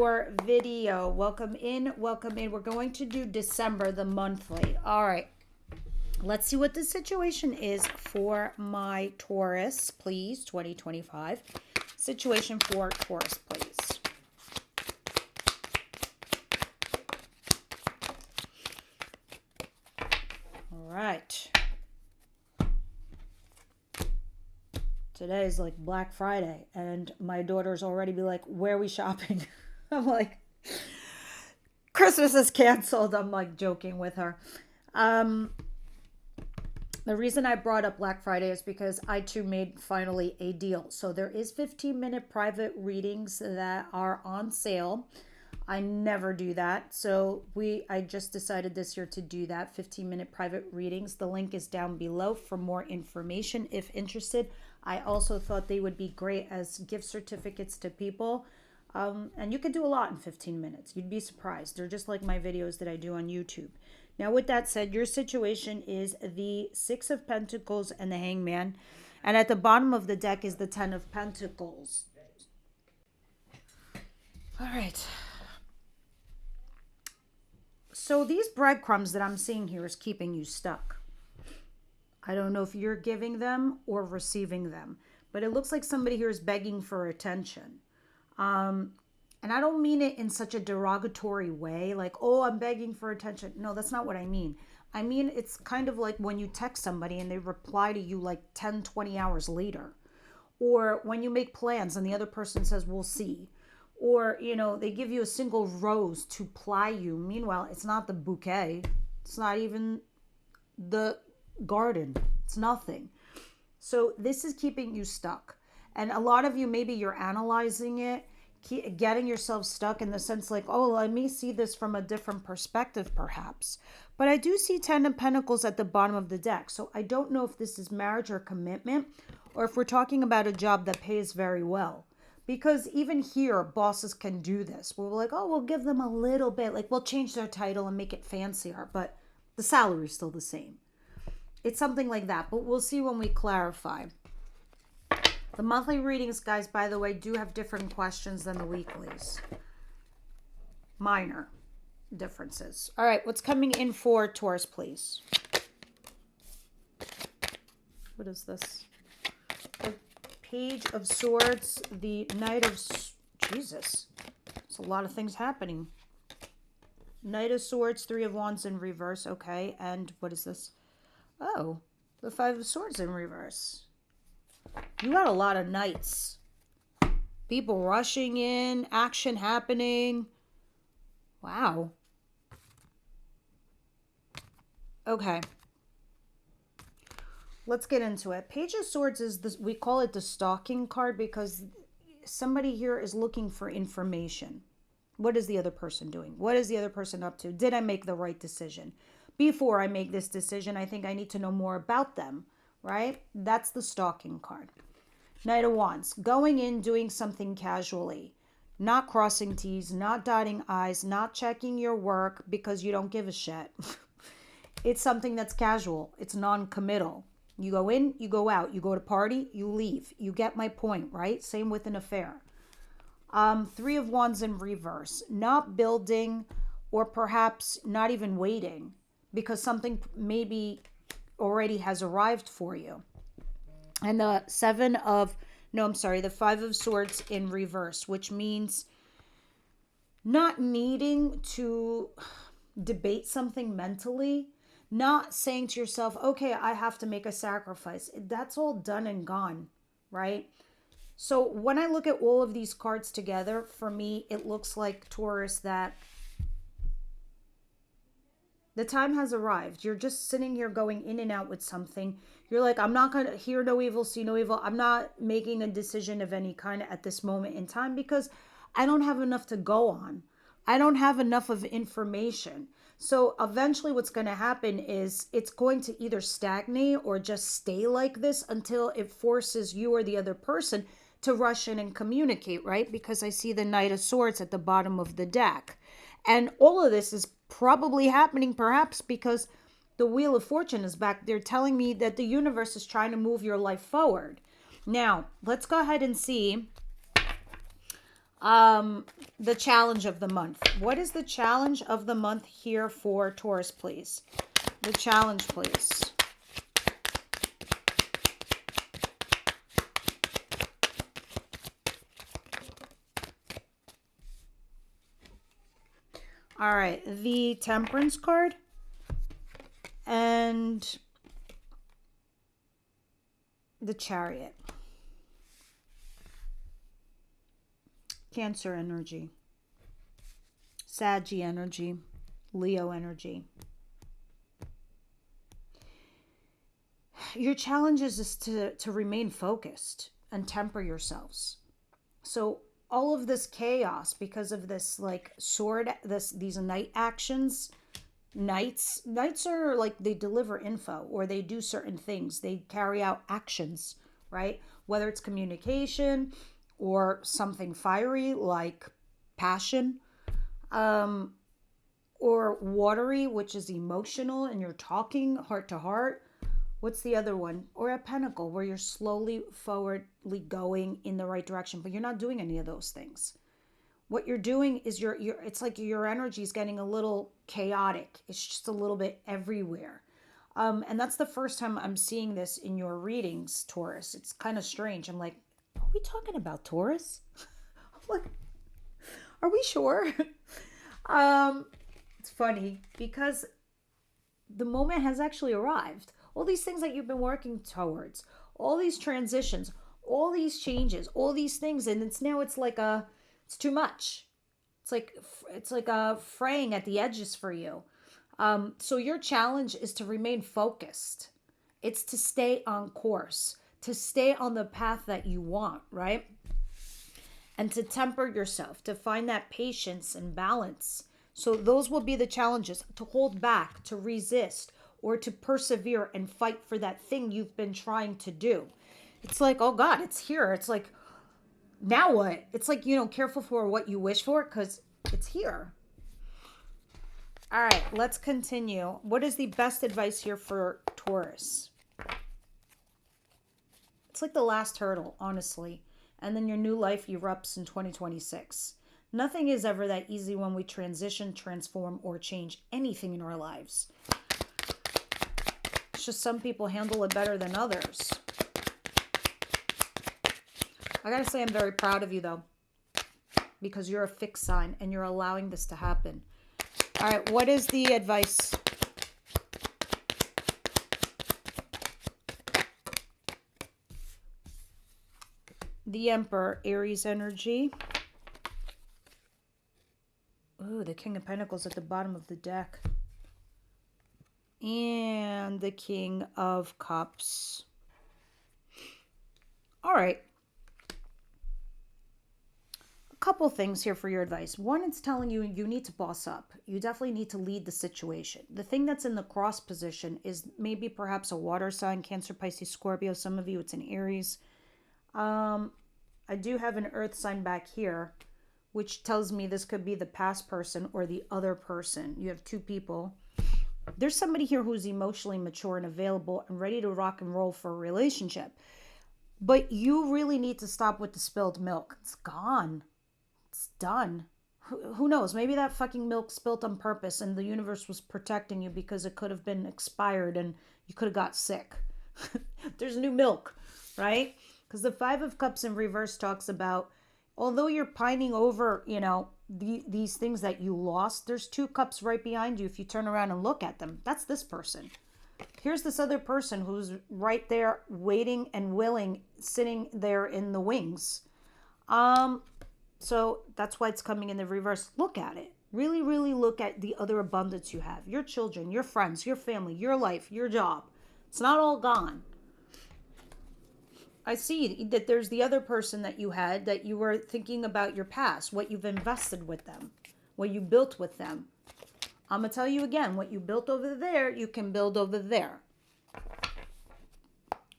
For video. Welcome in, welcome in. We're going to do December, the monthly. All right. Let's see what the situation is for my Taurus, please. 2025. Situation for Taurus, please. All right. Today is like Black Friday, and my daughter's already be like, where are we shopping? I'm like, Christmas is canceled. I'm like joking with her. The reason I brought up Black Friday is because I too made finally a deal. So there is 15-minute private readings that are on sale. I never do that. So I just decided this year to do that, 15-minute private readings. The link is down below for more information if interested. I also thought they would be great as gift certificates to people. And you could do a lot in 15 minutes. You'd be surprised. They're just like my videos that I do on YouTube. Now, with that said, your situation is the Six of Pentacles and the Hangman. And at the bottom of the deck is the Ten of Pentacles. All right. So these breadcrumbs that I'm seeing here is keeping you stuck. I don't know if you're giving them or receiving them. But it looks like somebody here is begging for attention. And I don't mean it in such a derogatory way, like, oh, I'm begging for attention. No, that's not what I mean. I mean, it's kind of like when you text somebody and they reply to you like 10, 20 hours later. Or when you make plans and the other person says, we'll see. Or, you know, they give you a single rose to ply you. Meanwhile, it's not the bouquet. It's not even the garden. It's nothing. So this is keeping you stuck. And a lot of you, maybe you're analyzing it, getting yourself stuck in the sense like, oh, let me see this from a different perspective perhaps. But I do see 10 of Pentacles at the bottom of the deck. So I don't know if this is marriage or commitment, or if we're talking about a job that pays very well. Because even here, bosses can do this. We're like, oh, we'll give them a little bit. Like, we'll change their title and make it fancier. But the salary is still the same. It's something like that. But we'll see when we clarify. The monthly readings, guys, by the way, do have different questions than the weeklies. Minor differences. All right, what's coming in for Taurus, please? What is this? The Page of Swords, the Knight of... Jesus. There's a lot of things happening. Knight of Swords, Three of Wands in reverse. Okay, and what is this? Oh, the Five of Swords in reverse. You got a lot of knights. People rushing in, action happening. Wow. Okay. Let's get into it. Page of Swords is this, we call it the stalking card because somebody here is looking for information. What is the other person doing? What is the other person up to? Did I make the right decision? Before I make this decision, I think I need to know more about them. Right? That's the stalking card. Knight of Wands. Going in, doing something casually. Not crossing T's, not dotting I's, not checking your work because you don't give a shit. It's something that's casual. It's non-committal. You go in, you go out. You go to party, you leave. You get my point, right? Same with an affair. Three of Wands in reverse. Not building or perhaps not even waiting because something maybe already has arrived for you. And the the Five of Swords in reverse, which means not needing to debate something mentally, not saying to yourself, okay, I have to make a sacrifice. That's all done and gone, right? So when I look at all of these cards together, for me, it looks like, Taurus, that the time has arrived. You're just sitting here going in and out with something. You're like, I'm not going to hear no evil, see no evil. I'm not making a decision of any kind at this moment in time because I don't have enough to go on. I don't have enough of information. So eventually what's going to happen is it's going to either stagnate or just stay like this until it forces you or the other person to rush in and communicate, right? Because I see the Knight of Swords at the bottom of the deck. And all of this is probably happening perhaps because the Wheel of Fortune is back there telling me that the universe is trying to move your life forward. Now, let's go ahead and see The challenge of the month. What is the challenge of the month here for Taurus, please? The challenge, please. All right, the Temperance card and the Chariot. Cancer energy, Saggy energy, Leo energy. Your challenge is to remain focused and temper yourselves. So all of this chaos, because of this like these night actions, knights are like, they deliver info or they do certain things, they carry out actions, right? Whether it's communication or something fiery like passion, or watery, which is emotional and you're talking heart to heart. What's the other one? Or a pentacle, where you're slowly forwardly going in the right direction, but you're not doing any of those things. What you're doing is it's like your energy is getting a little chaotic. It's just a little bit everywhere. And that's the first time I'm seeing this in your readings, Taurus. It's kind of strange. I'm like, are we talking about Taurus? Like, are we sure? It's funny because the moment has actually arrived. All these things that you've been working towards, all these transitions, all these changes, all these things, and it's too much. It's like a fraying at the edges for you. So your challenge is to remain focused. It's to stay on course, to stay on the path that you want, right? And to temper yourself, to find that patience and balance. So those will be the challenges: to hold back, to resist, or to persevere and fight for that thing you've been trying to do. It's like, oh God, it's here. It's like, now what? It's like, careful for what you wish for, because it's here. All right, let's continue. What is the best advice here for Taurus? It's like the last hurdle, honestly. And then your new life erupts in 2026. Nothing is ever that easy when we transition, transform, or change anything in our lives. It's just some people handle it better than others. I gotta say, I'm very proud of you, though, because you're a fixed sign and you're allowing this to happen. All right, what is the advice? The Emperor, Aries energy. Ooh, the King of Pentacles at the bottom of the deck. And the King of Cups. All right. A couple things here for your advice. One, it's telling you need to boss up. You definitely need to lead the situation. The thing that's in the cross position is maybe perhaps a water sign, Cancer, Pisces, Scorpio. Some of you, it's an Aries. I do have an earth sign back here, which tells me this could be the past person or the other person. You have two people. There's somebody here who's emotionally mature and available and ready to rock and roll for a relationship. But you really need to stop with the spilled milk. It's gone. It's done. Who knows? Maybe that fucking milk spilled on purpose and the universe was protecting you because it could have been expired and you could have got sick. There's new milk, right? Because the Five of Cups in reverse talks about, although you're pining over, these things that you lost, there's two cups right behind you. If you turn around and look at them, that's this person. Here's this other person who's right there waiting and willing, sitting there in the wings. So that's why it's coming in the reverse. Look at it. Really, really look at the other abundance you have. Your children, your friends, your family, your life, your job. It's not all gone. I see that there's the other person that you had, that you were thinking about your past, what you've invested with them, what you built with them. I'm going to tell you again, what you built over there, you can build over there.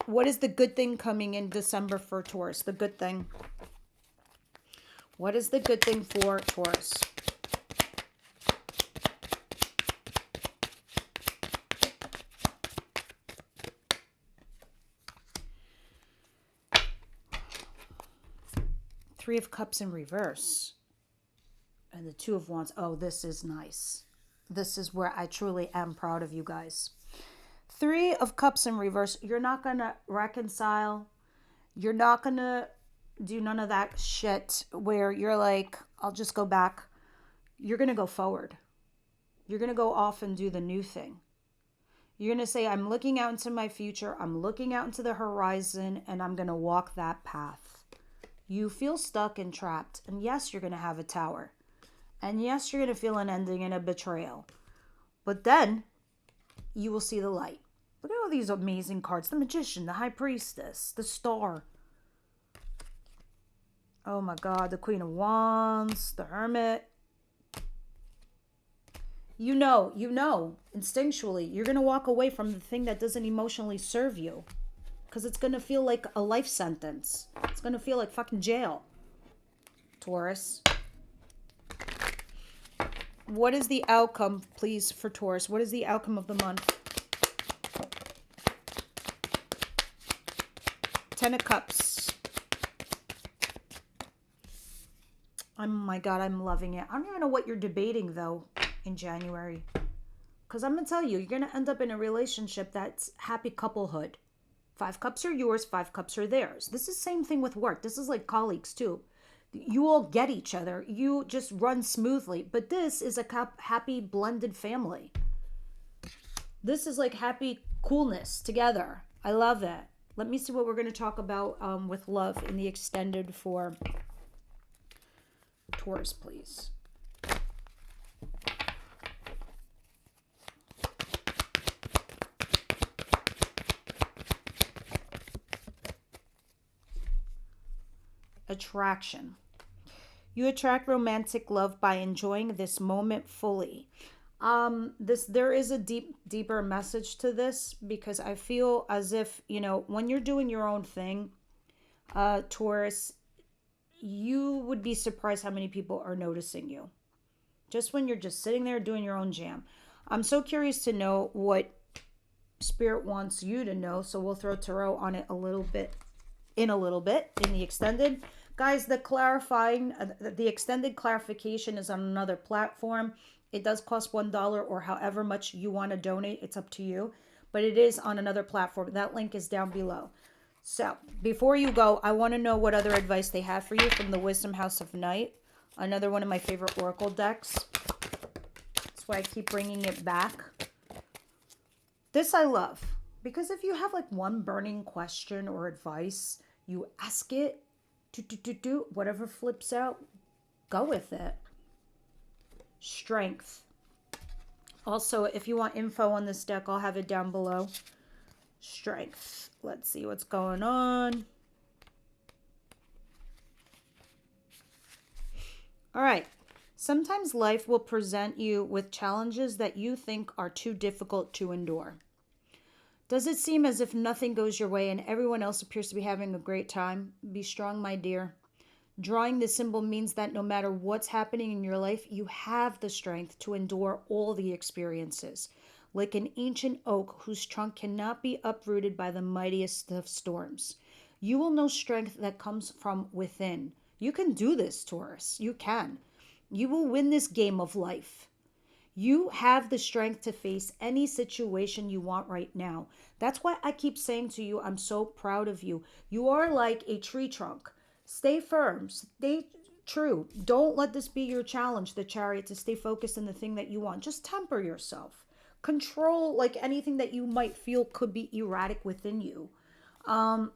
What is the good thing coming in December for Taurus? The good thing. What is the good thing for Taurus? Three of Cups in reverse. And the Two of Wands. Oh, this is nice. This is where I truly am proud of you guys. Three of Cups in reverse. You're not going to reconcile. You're not going to do none of that shit where you're like, I'll just go back. You're going to go forward. You're going to go off and do the new thing. You're going to say, I'm looking out into my future. I'm looking out into the horizon, and I'm going to walk that path. You feel stuck and trapped. And yes, you're going to have a tower. And yes, you're going to feel an ending and a betrayal. But then you will see the light. Look at all these amazing cards. The Magician, the High Priestess, the Star. Oh my God, the Queen of Wands, the Hermit. You know, instinctually, you're going to walk away from the thing that doesn't emotionally serve you. Because it's going to feel like a life sentence. It's going to feel like fucking jail. Taurus. What is the outcome, please, for Taurus? What is the outcome of the month? Ten of Cups. Oh my God, I'm loving it. I don't even know what you're debating, though, in January. Because I'm going to tell you, you're going to end up in a relationship that's happy couplehood. 5 cups are yours, 5 cups are theirs. This is the same thing with work. This is like colleagues, too. You all get each other. You just run smoothly. But this is a happy blended family. This is like happy coolness together. I love it. Let me see what we're going to talk about with love in the extended for Taurus, please. Attraction. You attract romantic love by enjoying this moment fully. There is a deeper message to this, because I feel as if, when you're doing your own thing, Taurus, you would be surprised how many people are noticing you. Just when you're just sitting there doing your own jam. I'm so curious to know what Spirit wants you to know, so we'll throw tarot on it a little bit in the extended. Guys, the extended clarification is on another platform. It does cost $1 or however much you want to donate. It's up to you. But it is on another platform. That link is down below. So, before you go, I want to know what other advice they have for you from the Wisdom House of Night. Another one of my favorite oracle decks. That's why I keep bringing it back. This I love. Because if you have like one burning question or advice, you ask it. Whatever flips out, go with it. Strength. Also, if you want info on this deck, I'll have it down below. Strength. Let's see what's going on. All right. Sometimes life will present you with challenges that you think are too difficult to endure. Does it seem as if nothing goes your way and everyone else appears to be having a great time? Be strong, my dear. Drawing this symbol means that no matter what's happening in your life, you have the strength to endure all the experiences. Like an ancient oak whose trunk cannot be uprooted by the mightiest of storms. You will know strength that comes from within. You can do this, Taurus. You can. You will win this game of life. You have the strength to face any situation you want right now. That's why I keep saying to you, I'm so proud of you. You are like a tree trunk. Stay firm. Stay true. Don't let this be your challenge, the Chariot, to stay focused on the thing that you want. Just temper yourself. Control like anything that you might feel could be erratic within you. Find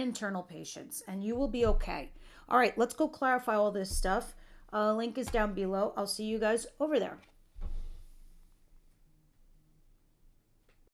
internal patience and you will be okay. All right, let's go clarify all this stuff. Link is down below. I'll see you guys over there.